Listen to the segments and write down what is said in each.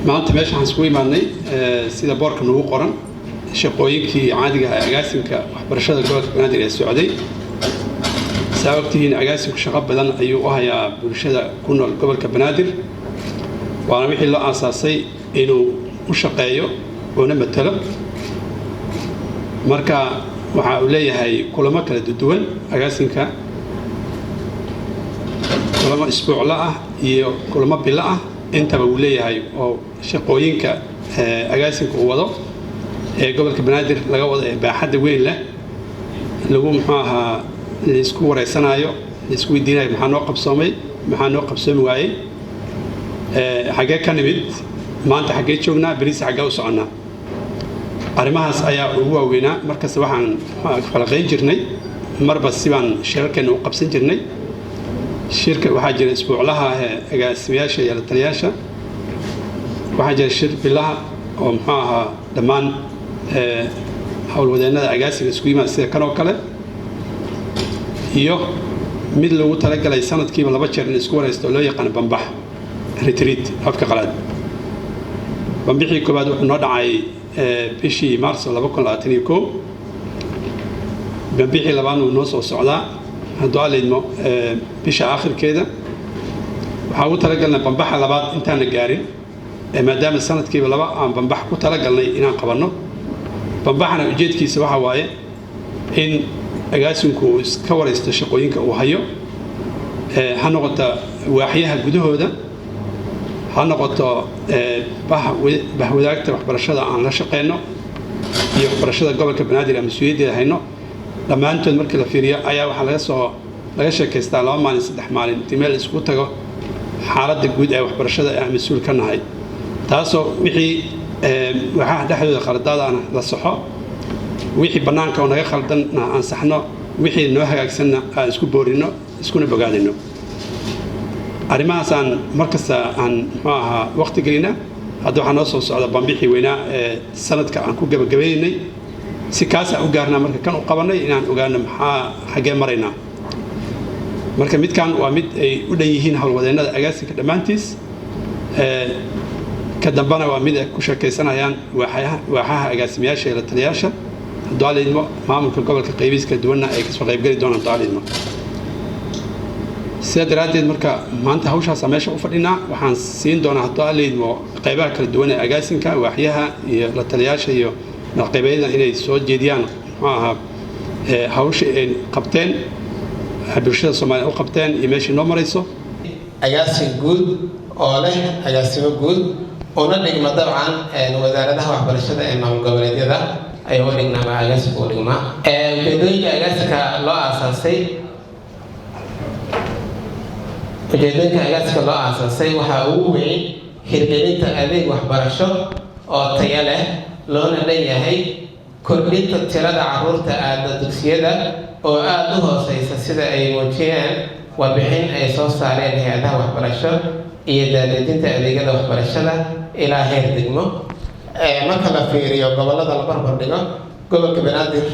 maanta meesha waxaan isku imaadnay sida boorka nagu qoran shaqooyinkii caadiga ah agaasimka waxbarashada gobolka Banaadir ee socday sababtiina agaasimku shaqo badan ayuu u hayaa bulshada ku nool gobolka Banaadir waana wixii la aasaasay inuu u shaqeeyo oo matalo marka waxa uu leeyahay kulamo kala duwan agaasimka kulamo isbuucla ah iyo kulamo bilo ah intaba uu leeyahay oo shaqooyinka agaasimka uu wado ee gobolka Banaadir laga wado ee baaxadda weyn leh lagu maxaa la isku wareysanayo la isku weydiinayo maxaa noo qabsoomay waayay xagee ka nimid maanta xagee joognaa bariis xagee u soconaa arrimahaas ayaa ugu waaweynaa markaas waxaan falaqayn jirnay marba si baan shirarkeena u qabsan jirnay shirka waxaa jira isbuuclaha agaasimayaasha iyo taliyayaasha waxaa jira shir bilaha oo maxaa ahaa dhammaan howlwadeennada agaasiga isku yimaada sida kan oo kale iyo mid lagu talagalay sanadkiiba 2 jeer in isku wareysto loo yaqaan bambax retreat afka qalaad bambixii koobaad wuxuu noo dhacay bishii Maarso 2021 bambixii labaad uu noo soo socdaa hadduu aleedmo bisha aakhirkeeda waxaa ugu talagalnay bambaxa labaad intaan gaarin maadaama sanadkiiba 2 aan bambax ku talagalnay inaan qabanno bambaxana ujeedkiisa waxa waaye in agaasimku iska wareysto shaqooyinka uu hayo ha noqoto waaxyaha gudahooda ha noqoto bahwadaagta waxbarashada aan la shaqeyno iyo waxbarashada gobolka Banaadir ama mas'uuliyadda hayno dhammaantood markii la fiiriyo ayaa waxa laga sheekaystaa 2 maalin 3 maalin timeel isku tago xaaladda guud ee waxbarashada ee mas'uul ka nahay taasoo wixii waxa dhexdooda khaladaadana la saxo wixii banaanka oo naga khaldanna aan saxno wixii noo hagaagsanna aan isku boorino iskuna bogaadino arrimahaas aan markasta aan waqti gelina hadda waxaa noo soo socda bambixii weynaa ee sanadka aan ku gabagabeynay si kaas aan u gaarnaa marka kan u qabanay inaan ogaano maxaa xagee maraynaa marka midkan waa mid ay u dhan yihiin howlwadeennada agaasimka dhammaantiis ka dambana waa mid ay ku sheekaysanayaan waaxaha agaasimayaasha iyo taliyayaasha hadduu aleedmo maamulka gobolka qaybiska duwanna ay kasoo qaybgeli doonaan hadduu aleedmo sida daraaddeed marka maanta hawshaas meesha u fadhinaa waxaan siin doonaa hadduu aleedmo qaybaha kala duwan ee agaasimka waaxyaha iyo la taliyayaasha iyo qaybayadan inay soo jeediyaan hawsha ay qabteen bulshada Soomaaliya u qabteen iyo meeshii noo marayso agaasim guud oo leh agaasimo guud oo la dhigma dabcan wasaaradaha waxbarashada ee maamul goboleedyada ay u dhignaa agaasimka u dhigma ujeedooyinka agaasimka loo aasaasay waxaa ugu weyn hirgelinta adeeg waxbarasho oo tayo leh loona leeyahay kordhinta tirada carruurta aada dugsiyada oo aada u hooseysa sida ay muujiyeen warbixin ay soo saareen hay-adaha waxbarasho iyo daadejinta adeegyada waxbarashada ilaa heer degmo marka la fiiriyo gobollada la barbar dhigo gobolka Banaadir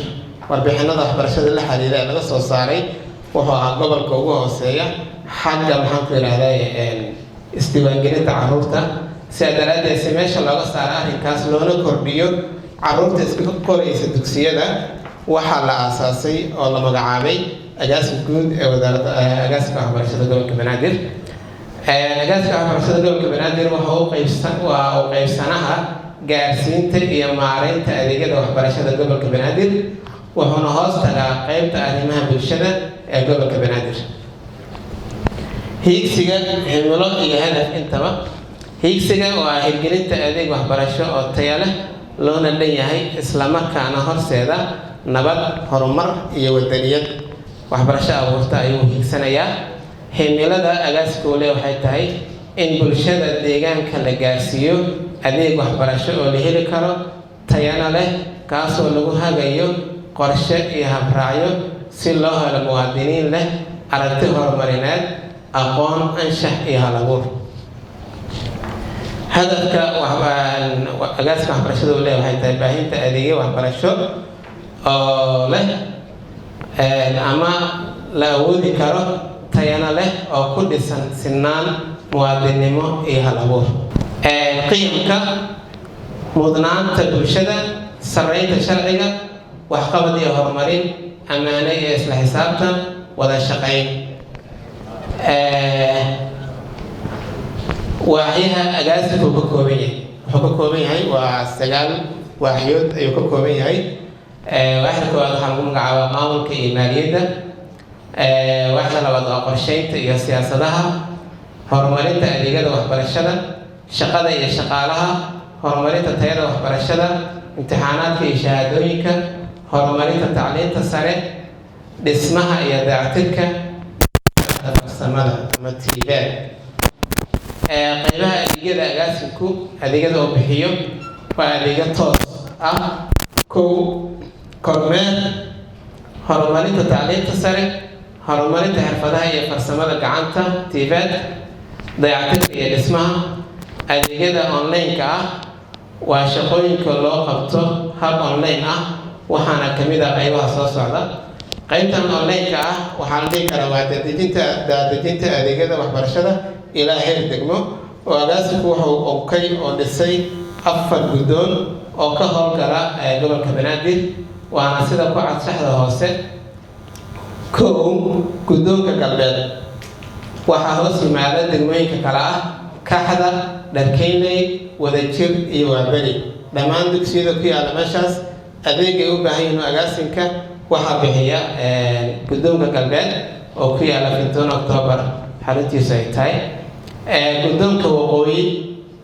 warbixinada waxbarashada la xiriira ee laga soo saaray wuxuu ahaa gobolka ugu hooseeya xagga maxaan ku yidhaahdaa isdiiwaangelinta carruurta sidaa daraaddeed si meesha looga saaro arrinkaas loona kordhiyo carruurta iska koraysa dugsiyada waxaa la aasaasay oo la magacaabay agaasim guud ee wasaaradda agaasimka waxbarashada gobolka Banaadir agaasimka waxbarashada gobolka Banaadir waa uu qaybsanaha gaarsiinta iyo maareynta adeegyada waxbarashada gobolka Banaadir wuxuuna hoos tagaa qaybta arrimaha bulshada ee gobolka Banaadir hiigsiga himilo iyo hadaf intaba hiigsiga waa hirgelinta adeeg waxbarasho oo tayo leh loona leeyahay isla markaana horseeda nabad horumar iyo wadaniyad waxbarasho abuurta ayuu hiigsanayaa himilada agaasimka uu leeyahay waxay tahay in bulshada deegaanka la gaarsiiyo adeeg waxbarasho oo la heli karo tayana leh kaasoo lagu hagayo qorshe iyo habraacyo si loo helo muwaadiniin leh aragti horumarineed aqoon anshax iyo hal-abuur hadafka agaasimka waxbarashada uu leeyahay waxay tahay baahinta adeegyo waxbarasho oo leh ama la awoodi karo tayana leh oo ku dhisan sinaan muwaadinimo iyo hal-abuur qiyamka mudnaanta bulshada sarreynta sharciga waxqabad iyo horumarin ammaano iyo isla xisaabtan wada shaqayn waaxyaha agaasinka uu ka kooban yahay wuxuu ka kooban yahay waa 9 waaxyood ayuu ka kooban yahay waaxda koowaad waxaa lagu magacaabaa maamulka iyo maaliyadda waaxda labaad waa qorsheynta iyo siyaasadaha horumarinta adeegyada waxbarashada shaqada iyo shaqaalaha horumarinta tayada waxbarashada imtixaanaadka iyo shahaadooyinka horumarinta tacliinta sare dhismaha iyo dayactirka farsamada ama tiibaad qaybaha adeegyada agaasinku adeegyada oo bixiyo waa adeegyo toos ah kow kormeer horumarinta tacliinta sare horumarinta xirfadaha iyo farsamada gacanta tiibaad dayactirka iyo dhismaha adeegyada online-ka ah waa shaqooyinka loo qabto hab online ah waxaana ka mid ah qaybaha soo socda qaybtan online-ka ah waxaa la dhihi karaa waa daadejinta adeegyada waxbarashada ilaa heer degmo oo agaasinku wuxuu onkay oo dhisay 4 guddoon oo ka howlgala gobolka banaadir waana sida ku cad saxda hoose kow guddoonka galbeed waxaa hoos yimaada degmooyinka kale ah kaxda dharkeynley wadajir iyo waaberi dhammaan dugsiyada ku yaala meeshaas adeegay u baahan yihiin agaasinka waxaa bixiya guddoonka galbeed oo ku yaala 15 October xaruntiisu ay tahay guddoonka waqooyi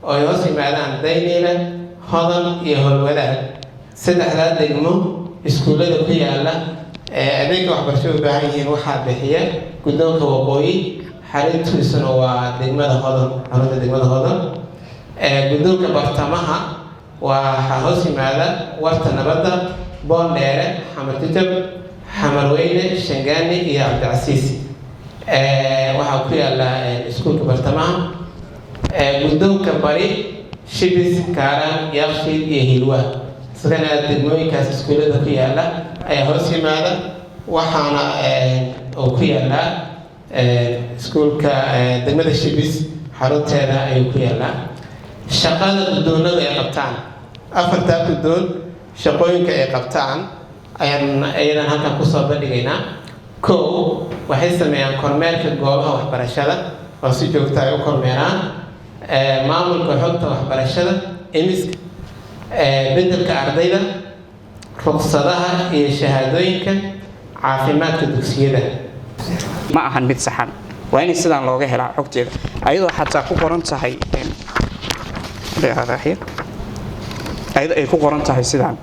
oo ay hoos yimaadaan Daynile Hodan iyo Howlwadaag saddexdaa degmo iskuullada ku yaala adeegga waxbarasho u baahan yihiin waxaa bixiya guddoonka waqooyi xaruntiisuna waa degmada Hodan xarunta degmada Hodan guddoonka bartamaha waxaa hoos yimaada warta nabadda Boondheere Xamar Jajab Xamar Weyne Shangaani iyo Cabdicasiis waxaa ku yaala iskuulka bartamaha guddoonka bari Shibis Kaaraan Yaaqshiid iyo Hilwa sidana degmooyinkaas iskuullada ku yaala ayaa hoos yimaada waxaana oo ku yaala iskuulka degmada Shibis xarunteeda ayuu ku yaala shaqada guddoonada ay qabtaan 4 guddoon shaqooyinka ay qabtaan ayaan halkan kusoo bandhigaynaa kow waxay sameeyaan kormeerka goobaha waxbarashada oo si joogta ay u kormeeraan maamulka xogta waxbarashada imiska bedelka ardayda ruqsadaha iyo shahaadooyinka caafimaadka dugsiyada ma ahan mid saxan waa in sidaan looga helaa xogteeda ayadoo xataa ku qoran tahay ayada ay ku qoran tahay sidaan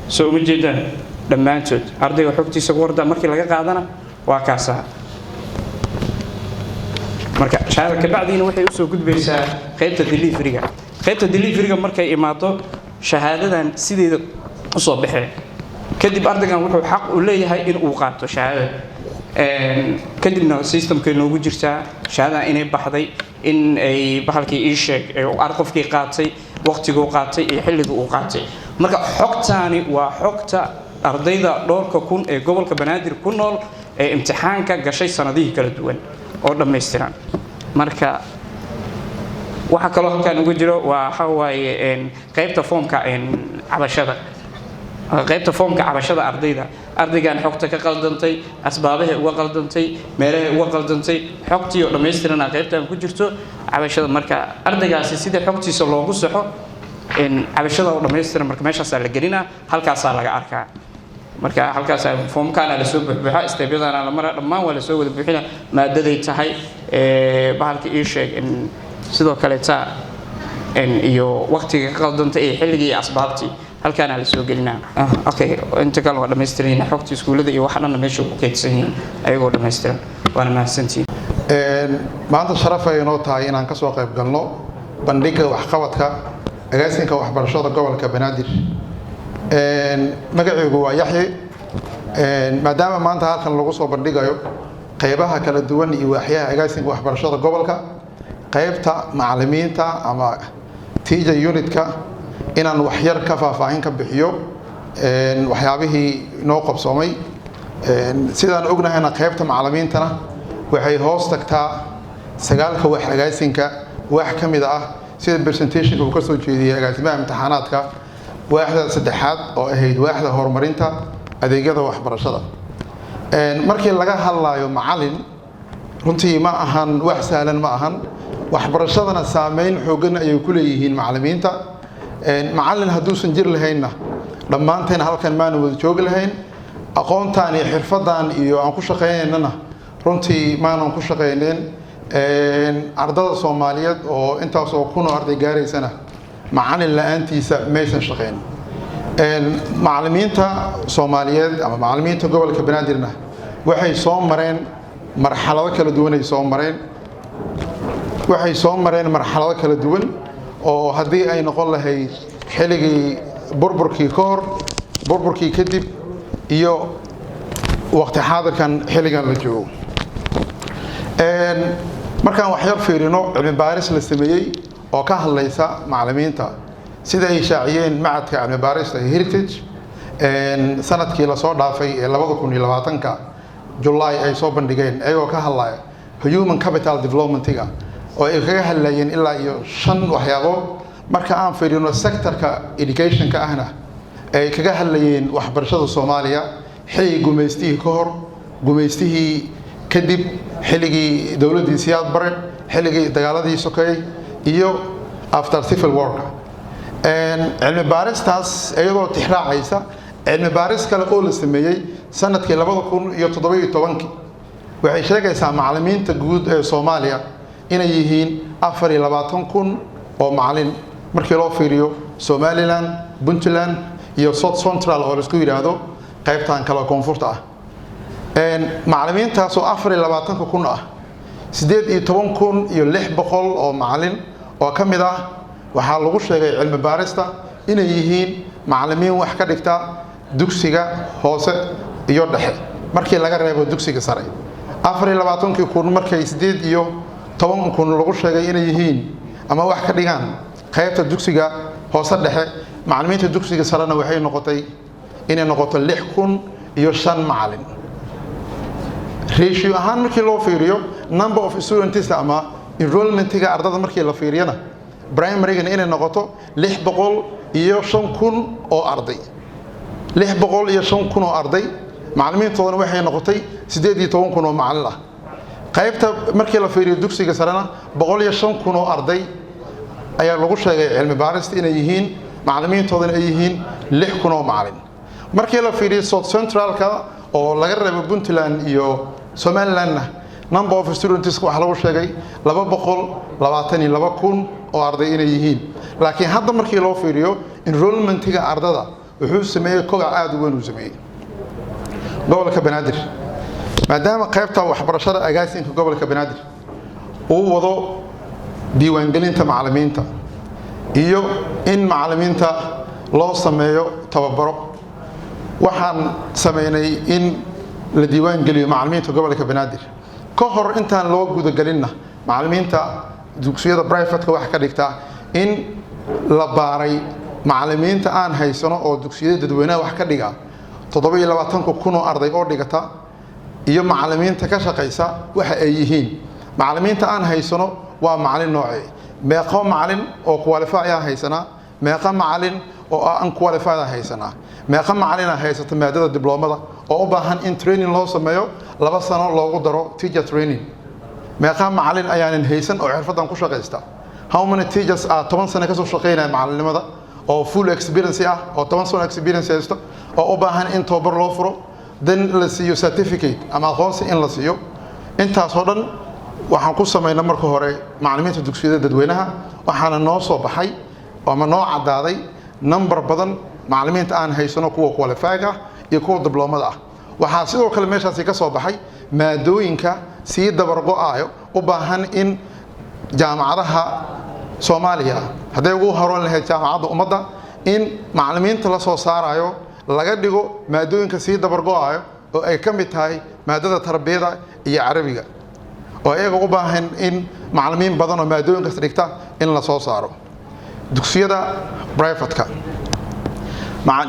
soo uma jeedaan dhammaantood ardayga xogtiisa ku warda markii laga qaadana waa kaasa marka shahaada ka bacdiina waxay u soo gudbaysaa qaybta deliveryga markay imaado shahaadadan sideeda u soo baxee kadib ardaygan wuxuu xaq u leeyahay in uu qaato shahaadada kadibna systemka noogu jirtaa shahaadadan inay baxday in ay bahalkii ii sheeg qofkii qaatay waqtiguu qaatay iyo xilligii uu qaatay marka xogtaani waa xogta ardayda dhowrka kun ee gobolka banaadir ku nool ee imtixaanka gashay sanadihii kala duwan oo dhammaystiran marka waxa kaloo halkan ugu jiro waxa waaye qaybta foomka cabashada ardaygan xogta ka qaldantay asbaabahay uga qaldantay meelahay uga qaldantay xogtii oo dhammaystiran qaybtan ku jirto cabashada marka ardaygaasi sida xogtiisa loogu saxo cabashada oo dhammaystiran marka meeshaas la gelina halkaas laga arkaa marka halkaas foomkaana la soo buuxiyaa isteebyadana la mara dhammaan waa la soo wada buuxina maadaday tahay bahalka ii sheeg sidoo kale iyo waqtiga ka qaldantay ee xilligii asbaabtii halkaana la soo gelinaa okay inta kale waa dhammaystiran xogta iskuulada iyo waxa dhan meesha ku kaydsan yihiin ayagoo dhammaystiran waana mahadsantiin maanta sharaf ay inoo tahay inaan ka soo qayb galno bandhigga waxqabadka agaasinka waxbarashada gobolka banaadir magacaygu waa yaxye maadaama maanta halkan lagu soo bandhigayo qaybaha kala duwan iyo waaxyaha agaasinka waxbarashada gobolka qaybta macallimiinta ama teacher unitka inaan waxyar ka faahfaahin ka bixiyo waxyaabihii noo qabsoomay sidaan ognahayna qaybta macallimiintana waxay hoos tagtaa 9 wax agaasinka wax ka mid ah sida presentationka uu ka soo jeediyey agaasimaha imtixaanaadka waaxda saddexaad oo ahayd waaxda horumarinta adeegyada waxbarashada. markii laga hadlayo macallin runtii ma ahan wax sahlan ma ahan, waxbarashadana saameyn xooggan ayay ku leeyihiin macallimiinta. macallin hadduusan jir lahaynna dhammaanteen halkan maanu wada joogi lahayn, aqoontaan iyo xirfadaan iyo aan ku shaqaynaynana runtii maanan ku shaqaynayn. ardada Soomaaliyeed oo intaas oo kun oo arday gaaraysana macallin la'aantiisa maysan shaqayn. macallimiinta Soomaaliyeed ama macallimiinta gobolka Banaadirna waxay soo mareen marxalado kala duwan marxalado kala duwan oo haddii ay noqon lahayd xilligii burburkii ka hor, burburkii kadib iyo waqti xaadirkan xilligan la joogo. markaan wax yar fiirino cilmi baaris la sameeyey oo ka hadlaysa macallimiinta sida ay shaaciyeen macadka cilmi baarista Heritage sanadkii la soo dhaafay ee 2020ka July ay soo bandhigeen ayagoo ka hadlaya human capital development-ga oo ay kaga hadlayeen ilaa iyo 5 waxyaabood. marka aan fiirino sectorka education-ka ahna ay kaga hadlayeen waxbarashada Soomaaliya xilligii gumeystihii ka hor, gumeystihii kadib, xilligii dawladii Siyaad Barre, xilligii dagaaladii sokeeyay iyo after civil war. cilmi baaristaas iyadoo tixraacaysa cilmi baaris kale oo la sameeyey sanadkii 2017 waxay sheegaysaa macallimiinta guud ee Soomaaliya inay yihiin 24,000 oo macallin markii loo fiiriyo Somaliland, Puntland iyo South Central oo la isku yiraahdo qaybtan kala koonfurta ah. macallimiintaas oo 24,000 ah 18,600 oo macallin oo ka mid ah waxaa lagu sheegay cilmi baarista inay yihiin macallimiin wax ka dhigta dugsiga hoose iyo dhexe markii laga reebo dugsiga sare. 24,000 markay 18,000 lagu sheegay inay yihiin ama wax ka dhigaan qaybta dugsiga hoose dhexe, macallimiinta dugsiga sarena waxay noqotay inay noqoto 6,005 macallin. ratio ahaan markii loo fiiriyo number of students ama enrollment-ga ardada markii la fiiriyana primary-gana inay noqoto 605,000 oo arday. 605,000 oo arday macallimiintoodana waxay noqotay 18,000 oo macallin ah. qaybta markii la fiiriyo dugsiga sarena 105,000 oo arday ayaa lagu sheegay cilmi baarista inay yihiin macallimiintoodana ay yihiin 6,000 oo macallin. markii la fiiriyo South Central-ka oo laga reebo Puntland iyo Somaliland number of students waxa lagu sheegay 222,000 oo arday inay yihiin. laakiin hadda markii loo fiiriyo enrollment-ga ardada wuxuu sameeyay kogac aad u weyn u sameeyay gobolka Banaadir, maadaama qaybta waxbarashada agaasinka gobolka Banaadir uu wado diiwaangelinta macallimiinta iyo in macallimiinta loo sameeyo tababaro. waxaan sameynay in la diiwaangeliyo macallimiinta gobolka Banaadir ka hor intaan loo guda galinna macallimiinta dugsiyada private-ka wax ka dhigta in la baaray macallimiinta aan haysano oo dugsiyada dadweynaha wax ka dhiga 27,000 oo arday oo dhigata iyo macallimiinta ka shaqeysa waxa ay yihiin. macallimiinta aan haysano waa macallin noocee, meeqa macallin oo qualify ah haysana, meeqa macallin oo aan qualify ah haysana, meeqa macallin ah haysata maadada diblomada oo u baahan in training loo sameeyo 2 sano loogu daro teacher training. meeqa macallin ayaanan haysan oo xirfadan ku shaqeysta. how many teachers are 10 sano ka soo shaqeynaya macallinimada oo full experience ah oo 10 sano experience haysta oo u baahan in tababar loo furo, then la siiyo certificate ama aqoonsi in la siiyo. intaas oo dhan waxaan ku sameynaa marka hore macallimiinta dugsiyada dadweynaha waxaana noo soo baxay ama noo cadaaday number badan macallimiinta aan haysano kuwa qualified ah iyo kuwa diblomada ah. waxaa sidoo kale meeshaasi ka soo baxay maadooyinka si dabar go'ayo u baahan in jaamacadaha Soomaaliya haday ugu horan lahayd jaamacadda ummadda in macallimiinta la soo saarayo laga dhigo maadooyinka si dabar go'ayo oo ay ka mid tahay maadada tarbiyada iyo carabiga oo ayaga u baahan in macallimiin badan oo maadooyinkaas dhigta in la soo saaro. dugsiyada private-ka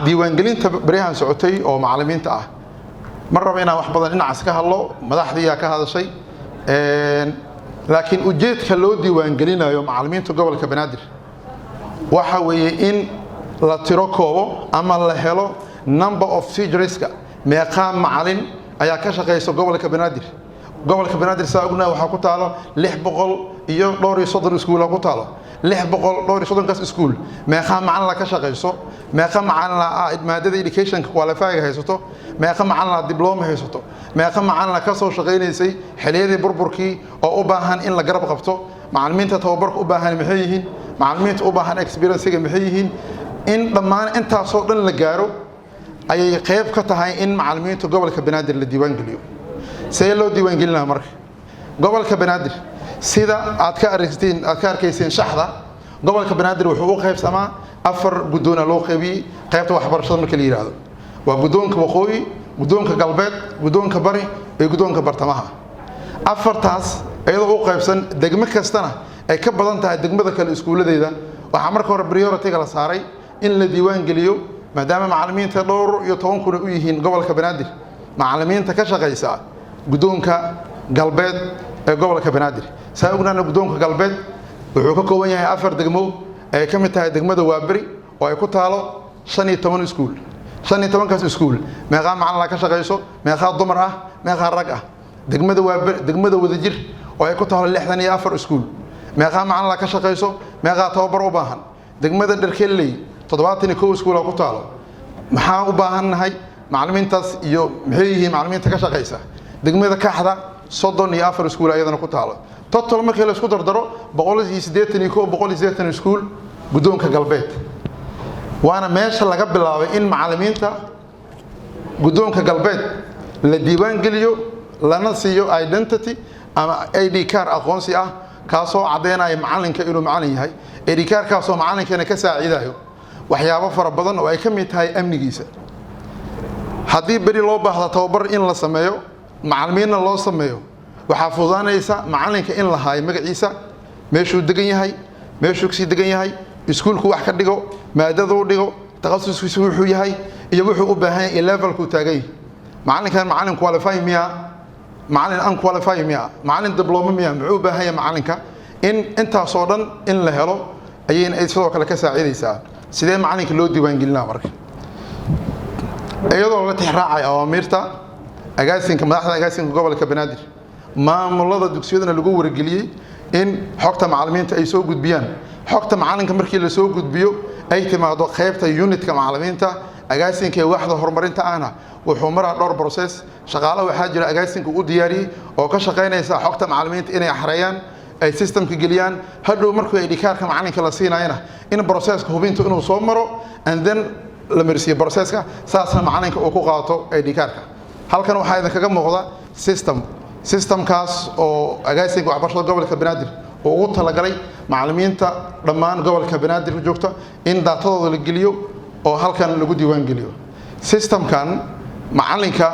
diiwaangelinta bariyahan socotay oo macallimiinta ah mar raba inaan wax badan dhinacaas ka hadlo, madaxdii ka hadashay laakiin ujeedka loo diiwaangelinayo macallimiinta gobolka banaadir waxa weeye in la tiro koobo ama la helo number of teacherska meeqa macallin ayaa ka shaqeysa gobolka banaadir. gobolka banaadir saa ognahay waxaa ku taalo 630 iskuul ku taalo 630 iskuul meeqa macallin la ka shaqeyso meeqa macallin maadada educationka qualify haysato meeqa macallin diploma haysato meeqa macallin ka soo shaqeynaysay xiliyadii burburkii oo u baahan in la garab qabto macallimiinta tababarka u baahan maxay yihiin macallimiinta u baahan experience-ga maxay yihiin in dhammaan intaas oo dhan la gaaro ayay qayb ka tahay in macallimiinta gobolka banaadir la diiwaan geliyo. see loo diiwaan gelinayo marka gobolka banaadir sida aad ka arkayseen shaxda gobolka banaadir wuxuu u qaybsamaa 4 guddoon loo qaybiyay qaybta waxbarashada marka la yiraahdo waa guddoonka waqooyi guddoonka galbeed guddoonka bari iyo guddoonka bartamaha. afartaas iyadoo u qaybsan degmo kastana ay ka badan tahay degmada kale iskuuladeeda waxa marka hore priority-ga la saaray in la diiwaan geliyo maadaama macallimiinta dhowr iyo 10 kun u yihiin gobolka banaadir macallimiinta ka shaqeysa guddoonka galbeed ee gobolka banaadir saa ognaana guddoonka galbeed wuxuu ka kooban yahay 4 degmo ay ka mid tahay degmada Waaberi oo ay ku taalo 15 iskuul 15kaas iskuul meeqa macallin ka shaqeyso meeqa dumar ah meeqa rag ah degmada Waaberi degmada Wadajir oo ay ku taalo 64 iskuul meeqa macallin ka shaqeyso meeqa tababar u baahan degmada Dharkeley 71 iskuul ku taalo maxaa u baahannahay macallimiintaas iyo maxay yihiin macallimiinta ka shaqeysa degmada Kaxda 34 iskuul ayadana ku taalo total markii la isku dardaro 181 iskuul guddoonka galbeed waana meesha laga bilaabay in macallimiinta guddoonka galbeed la diiwaan geliyo lana siiyo identity ama ID card aqoonsi ah kaasoo cadeynaya macallinka inuu macallin yahay ID card kaasoo macallinkana ka saacidayo waxyaabo fara badan oo ay ka mid tahay amnigiisa haddii bari loo baahdo tababar in la sameeyo macallimiinna loo sameeyo waxaa fududaanaysa macallinka in la haayo magaciisa meeshuu degan yahay meeshuu kasii degan yahay iskuulku wax ka dhigo maadadu dhigo takhasuskiisu wuxuu yahay iyo wuxuu u baahan yahay levelku taagay macallinkan macallin qualify miya macallin unqualify miya macallin diploma miya muxuu u baahan yahay macallinka in intaas oo dhan in la helo ayayna sidoo kale ka saacidaysaa sidee macallinka loo diiwaan gelinaa marka iyadoo la tixraacay awaamirta agaasinka madaxda agaasinka gobolka banaadir maamulada dugsiyadana lagu wargeliyay in xogta macallimiinta ay soo gudbiyaan xogta macallinka markii la soo gudbiyo ay timaado qaybta unitka macallimiinta agaasinka ee waaxda horumarinta ahna wuxuu maraa dhowr process shaqaale waxaa jira agaasinka u diyaariyay oo ka shaqeynaysa xogta macallimiinta inay axreeyaan ay systemka geliyaan hadhow markuu ay dhikaarka macallinka la siinayna in processka hubinta inuu soo maro and then la marsiyo processka saasna macallinka uu ku qaato ay dhikaarka halkan waxaa idin kaga muuqda systemkaas oo agaasinka waxbarashada gobolka banaadir oo ugu talagalay macallimiinta dhammaan gobolka banaadir joogta in daatadooda la geliyo oo halkan lagu diiwaan geliyo systemkan macallinka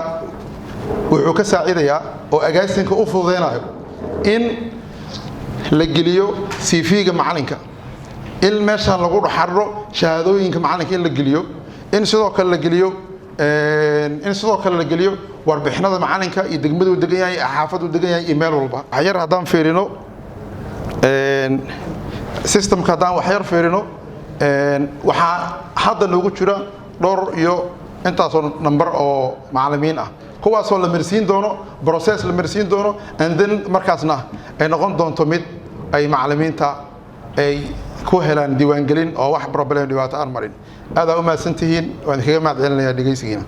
wuxuu ka saacidayaa oo agaasinka u fududeynayo in la geliyo CV-ga macallinka in meeshan lagu dhaxaro shahaadooyinka macallinka in la geliyo in sidoo kale la geliyo warbixinada macallinka iyo degmadu degan yahay xaafadu degan yahay email walba waxyar hadaan fiirino systemka hadaan waxyar fiirino waxa hadda lagu jira dhowr iyo intaas oo number oo macallimiin ah kuwaasoo la marsiin doono process la marsiin doono and then markaasna ay noqon doonto mid ay macallimiinta ay ku helaan diiwaan gelin oo wax problem dhibaato aan marin aad u mahadsantihiin waan kaga mahadcelinayaa dhageysigiina